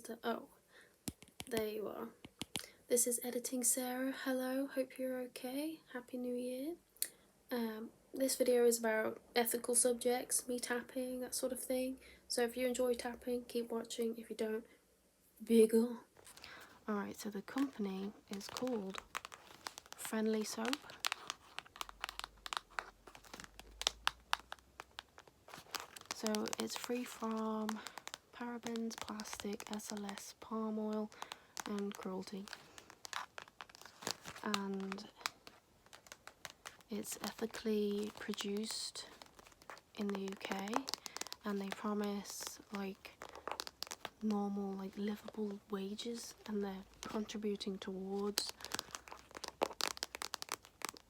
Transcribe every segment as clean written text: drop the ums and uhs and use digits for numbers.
the... Oh, there you are. This is Editing Sarah. Hello, hope you're okay. Happy New Year. This video is about ethical subjects, me tapping, that sort of thing. So if you enjoy tapping, keep watching. If you don't, bigger. Alright, so the company is called Friendly Soap. So it's free from parabens, plastic, SLS, palm oil and cruelty. And it's ethically produced in the UK, and they promise like normal, like livable wages, and they're contributing towards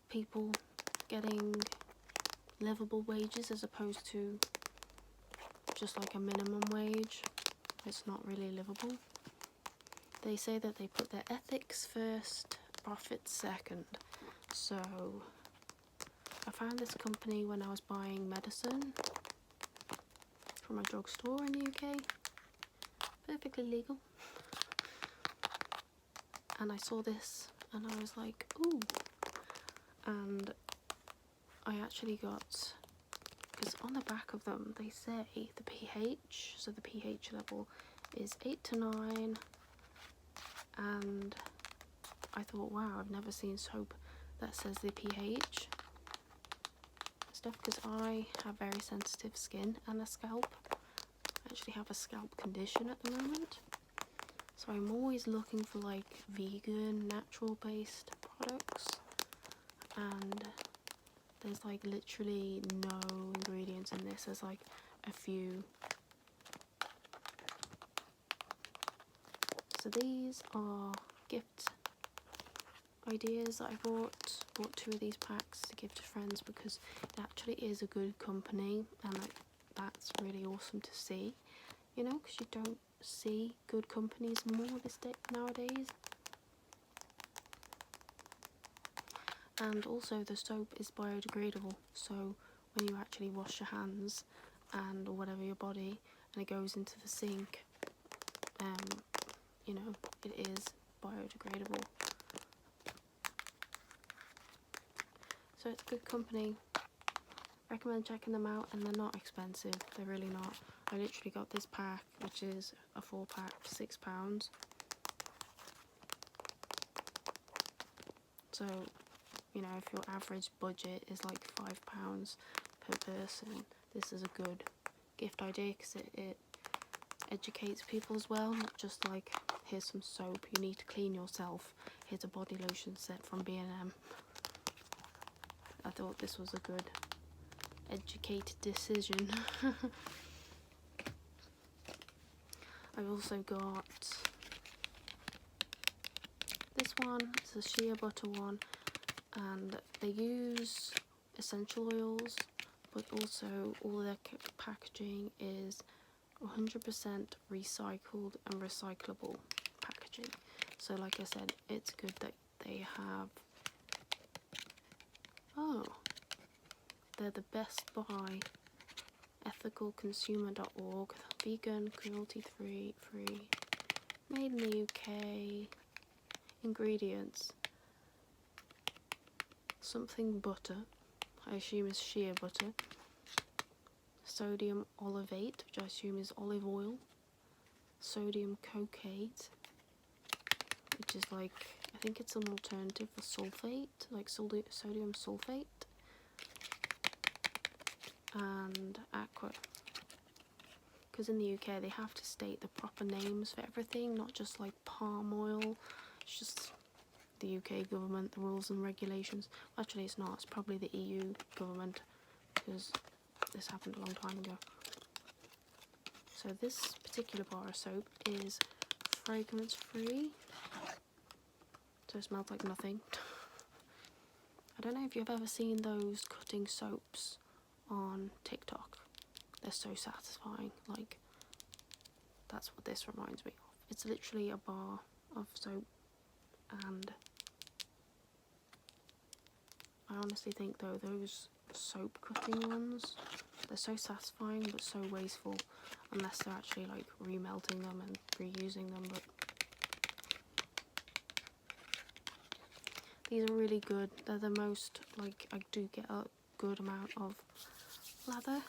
people getting livable wages as opposed to just like a minimum wage. It's not really livable. They say that they put their ethics first, profits second. So I found this company when I was buying medicine from a drugstore in the UK. Perfectly legal. And I saw this and I was like, ooh. And I actually got, because on the back of them they say the pH, so the pH level is 8 to 9, and I thought, wow, I've never seen soap that says the pH stuff, because I have very sensitive skin and a scalp. I actually have a scalp condition at the moment, so I'm always looking for like vegan, natural based products, and there's like literally no ingredients in this. There's like a few. So these are gift ideas that I bought 2 of these packs to give to friends, because it actually is a good company, and like that's really awesome to see, you know, because you don't see good companies more nowadays. And also the soap is biodegradable, so when you actually wash your hands and or whatever your body and it goes into the sink, you know, it is biodegradable. So it's good company. Recommend checking them out, and they're not expensive. They're really not. I literally got this pack, which is a 4-pack for £6. So, you know, if your average budget is like £5 per person, this is a good gift idea, because it educates people as well, not just like, here's some soap, you need to clean yourself, here's a body lotion set from B&M. I thought this was a good educated decision. I've also got this one. It's a shea butter one, and they use essential oils, but also all their packaging is 100% recycled and recyclable packaging. So like I said, it's good that they have, they're the Best Buy, ethicalconsumer.org, vegan, cruelty free, made in the UK, ingredients, something butter, I assume is shea butter, sodium olivate, which I assume is olive oil, sodium cocaine, which is like, I think it's an alternative for sulfate, like sodium sulfate, and aqua, because in the UK they have to state the proper names for everything, not just like palm oil. It's just the UK government, the rules and regulations. Actually it's not, it's probably the EU government, because this happened a long time ago. So this particular bar of soap is fragrance free, so it smells like nothing. I don't know if you've ever seen those cutting soaps on TikTok. They're so satisfying. Like, that's what this reminds me of. It's literally a bar of soap, and I honestly think though those soap cutting ones They're so satisfying but so wasteful unless they're actually like remelting them and reusing them. But these are really good. They're the most, like, I do get a good amount of lather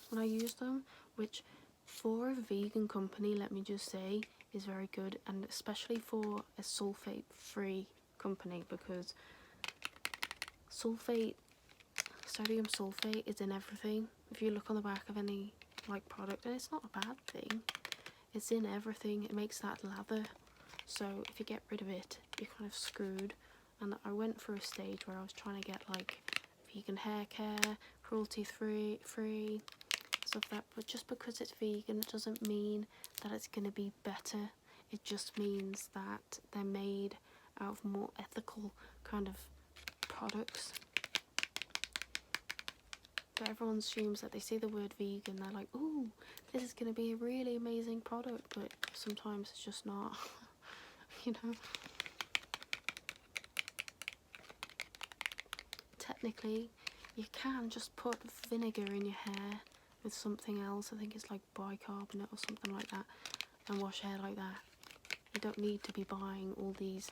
when I use them, which for a vegan company, let me just say, is very good, and especially for a sulfate free company, because sodium sulfate is in everything. If you look on the back of any like product, and it's not a bad thing, it's in everything. It makes that lather, so if you get rid of it, you're kind of screwed. And I went through a stage where I was trying to get like vegan hair care, cruelty free stuff like that, but just because it's vegan, it doesn't mean that it's going to be better. It just means that they're made out of more ethical kind of products. But everyone assumes that they see the word vegan, they're like, ooh, this is going to be a really amazing product, but sometimes it's just not. You know, technically you can just put vinegar in your hair with something else, I think it's like bicarbonate or something like that, and wash hair like that. You don't need to be buying all these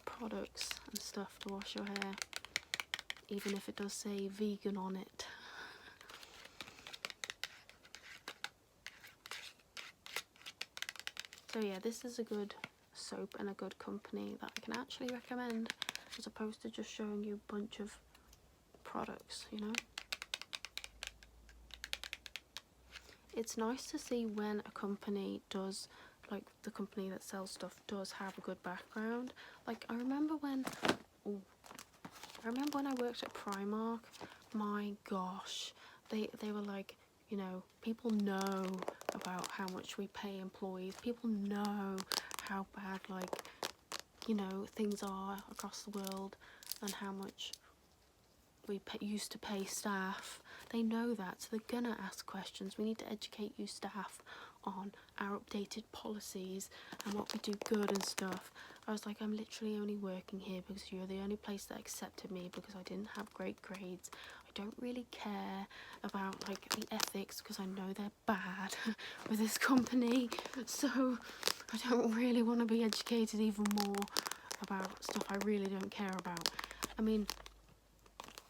products and stuff to wash your hair, even if it does say vegan on it. So yeah, this is a good soap and a good company that I can actually recommend, as opposed to just showing you a bunch of products, you know. It's nice to see when a company does, like the company that sells stuff does have a good background. Like I remember when I worked at Primark, my gosh, they were like, you know, people know about how much we pay employees, people know how bad, like, you know, things are across the world and how much we used to pay staff. They know that, so they're gonna ask questions. We need to educate you staff on our updated policies and what we do good and stuff. I was like, I'm literally only working here because you're the only place that accepted me because I didn't have great grades. I don't really care about like the ethics because I know they're bad with this company, so I don't really want to be educated even more about stuff I really don't care about. I mean,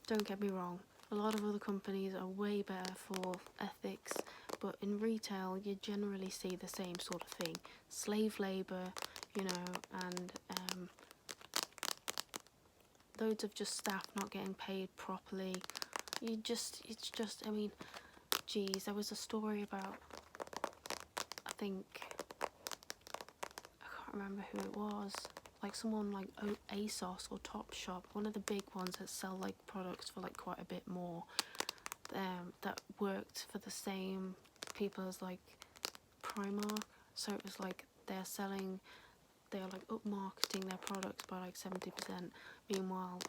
don't get me wrong, a lot of other companies are way better for ethics, but in retail you generally see the same sort of thing. Slave labour, you know, and loads of just staff not getting paid properly. It's just, I mean, geez, there was a story about, I think, I can't remember who it was, like someone like ASOS or Topshop, one of the big ones that sell like products for like quite a bit more, that worked for the same people as like Primark. So it was like they're like up marketing their products by like 70%. Meanwhile,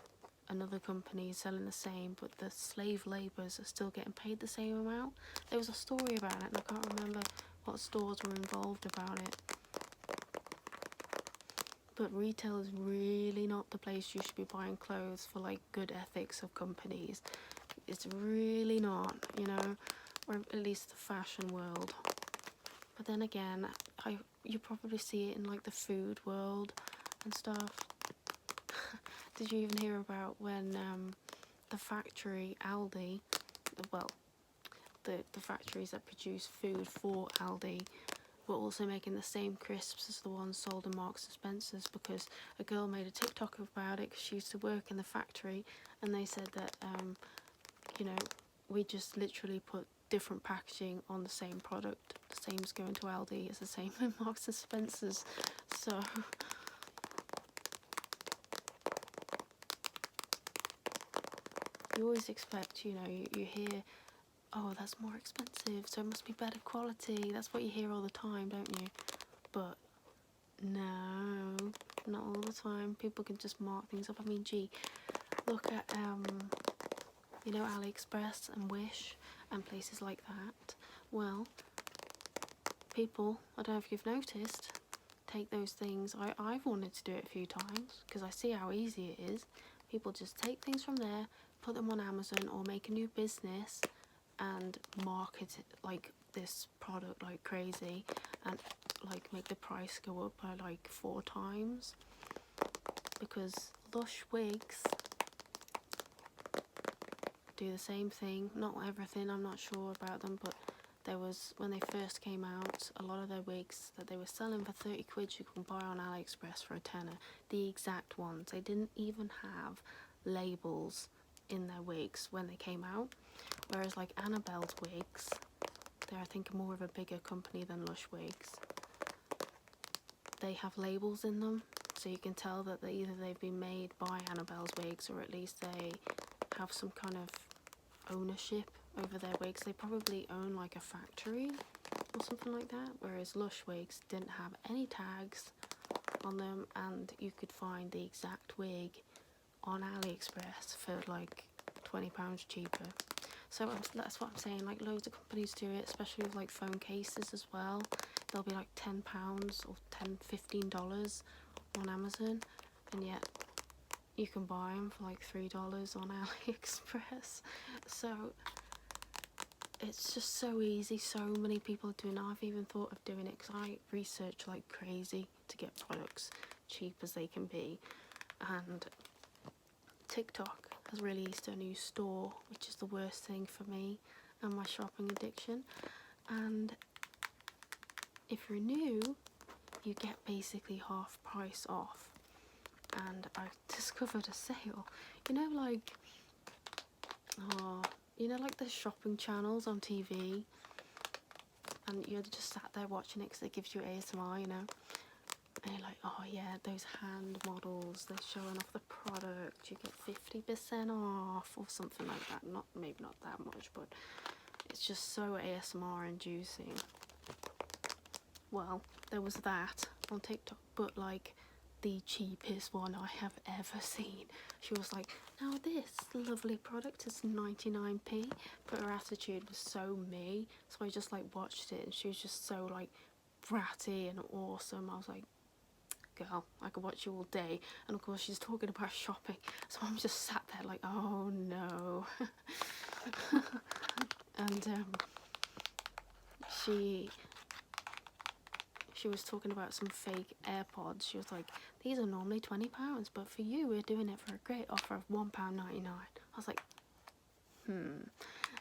another company is selling the same, but the slave labourers are still getting paid the same amount. There was a story about it, and I can't remember what stores were involved about it. But retail is really not the place you should be buying clothes for like good ethics of companies. It's really not, you know, or at least the fashion world. But then again, you probably see it in like the food world and stuff. Did you even hear about when the factory Aldi, well, the factories that produce food for Aldi were also making the same crisps as the ones sold in Marks and Spencer's, because a girl made a TikTok about it because she used to work in the factory, and they said that you know, we just literally put different packaging on the same product. The same as going to Aldi is the same in Marks and Spencer's. So you always expect, you know, you hear, oh, that's more expensive, so it must be better quality. That's what you hear all the time, don't you? But no, not all the time. People can just mark things up. I mean, gee, look at you know, AliExpress and Wish and places like that. Well, people, I don't know if you've noticed, take those things. I've wanted to do it a few times because I see how easy it is. People just take things from there, put them on Amazon, or make a new business and market it, like this product like crazy, and like make the price go up by like 4 times, because Lush wigs do the same thing. Not everything, I'm not sure about them, but there was, when they first came out, a lot of their wigs that they were selling for 30 quid you can buy on AliExpress for a tenner. The exact ones. They didn't even have labels in their wigs when they came out. Whereas like Annabelle's wigs, they're I think more of a bigger company than Lush wigs. They have labels in them, so you can tell that either they've been made by Annabelle's wigs, or at least they have some kind of ownership over their wigs. They probably own like a factory or something like that, whereas Lush wigs didn't have any tags on them, and you could find the exact wig on AliExpress for like £20 cheaper. So that's what I'm saying, like loads of companies do it, especially with like phone cases as well. They'll be like £10 or $15 on Amazon, and yet you can buy them for like $3 on AliExpress. So it's just so easy. So many people are doing it. I've even thought of doing it because I research like crazy to get products cheap as they can be. And TikTok has released a new store, which is the worst thing for me and my shopping addiction. And if you're new, you get basically half price off. And I discovered a sale, you know, like like the shopping channels on TV, and you're just sat there watching it because it gives you ASMR, you know, and you're like, oh yeah, those hand models, they're showing off the product, you get 50% off or something like that. Maybe not that much, but it's just so ASMR inducing. Well, there was that on TikTok, but like the cheapest one I have ever seen. She was like, now this lovely product is 99p, but her attitude was so me, so I just like watched it, and she was just so like bratty and awesome. I was like, girl, I could watch you all day. And of course she's talking about shopping, so I'm just sat there like, oh no. And she was talking about some fake AirPods. She was like, these are normally £20, but for you we're doing it for a great offer of £1.99. I was like,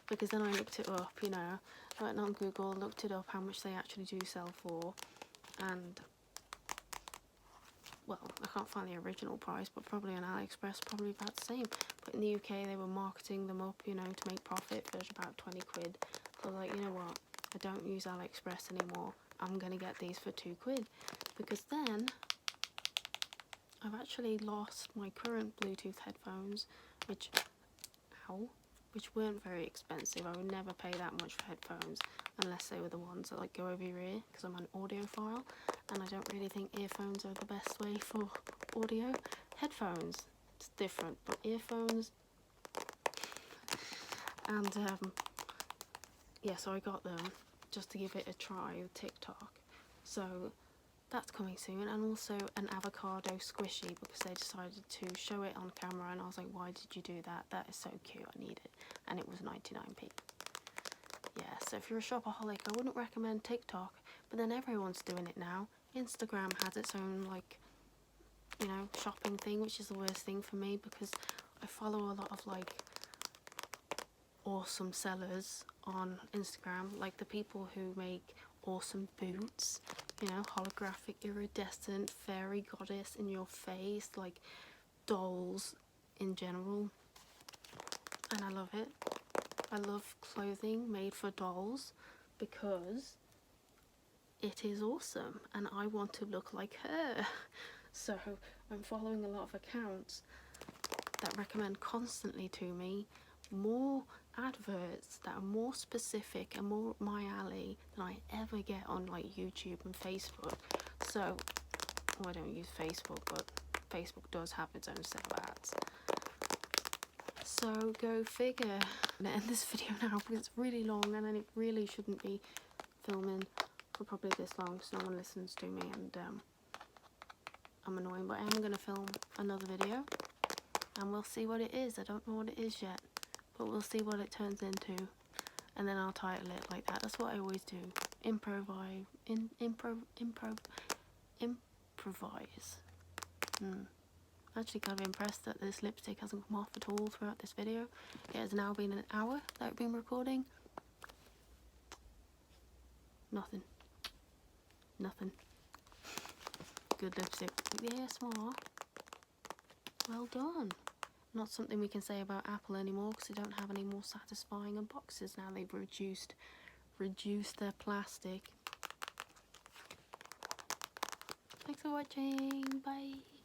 because then I looked it up, you know, I went on Google, looked it up how much they actually do sell for, and well, I can't find the original price, but probably on AliExpress probably about the same. But in the UK they were marketing them up, you know, to make profit for about 20 quid. So I was like, you know what, I don't use AliExpress anymore, I'm gonna get these for 2 quid, because then I've actually lost my current Bluetooth headphones, which weren't very expensive. I would never pay that much for headphones unless they were the ones that like go over your ear, because I'm an audiophile and I don't really think earphones are the best way for audio. Headphones, it's different, but earphones, and yeah, so I got them just to give it a try with TikTok. So that's coming soon, and also an avocado squishy, because they decided to show it on camera, and I was like, why did you do that? That is so cute, I need it. And it was 99p. Yeah, so if you're a shopaholic, I wouldn't recommend TikTok, but then everyone's doing it now. Instagram has its own, like, you know, shopping thing, which is the worst thing for me, because I follow a lot of like awesome sellers on Instagram, like the people who make awesome boots, you know, holographic, iridescent, fairy goddess in your face, like dolls in general, and I love it. I love clothing made for dolls because it is awesome and I want to look like her. So I'm following a lot of accounts that recommend constantly to me more adverts that are more specific and more my alley than I ever get on like YouTube and Facebook. So, well, I don't use Facebook, but Facebook does have its own set of ads. So go figure. I'm gonna end this video now because it's really long and then it really shouldn't be filming for probably this long because no one listens to me, and I'm annoying, but I am going to film another video and we'll see what it is. I don't know what it is yet, but we'll see what it turns into. and then I'll title it like that. That's what I always do. Improvise. Actually kind of impressed that this lipstick hasn't come off at all throughout this video. It has now been an hour that I've been recording. Nothing. Good lipstick. ASMR. Well done. Not something we can say about Apple anymore because they don't have any more satisfying unboxes now. They've reduced their plastic. Thanks for watching. Bye.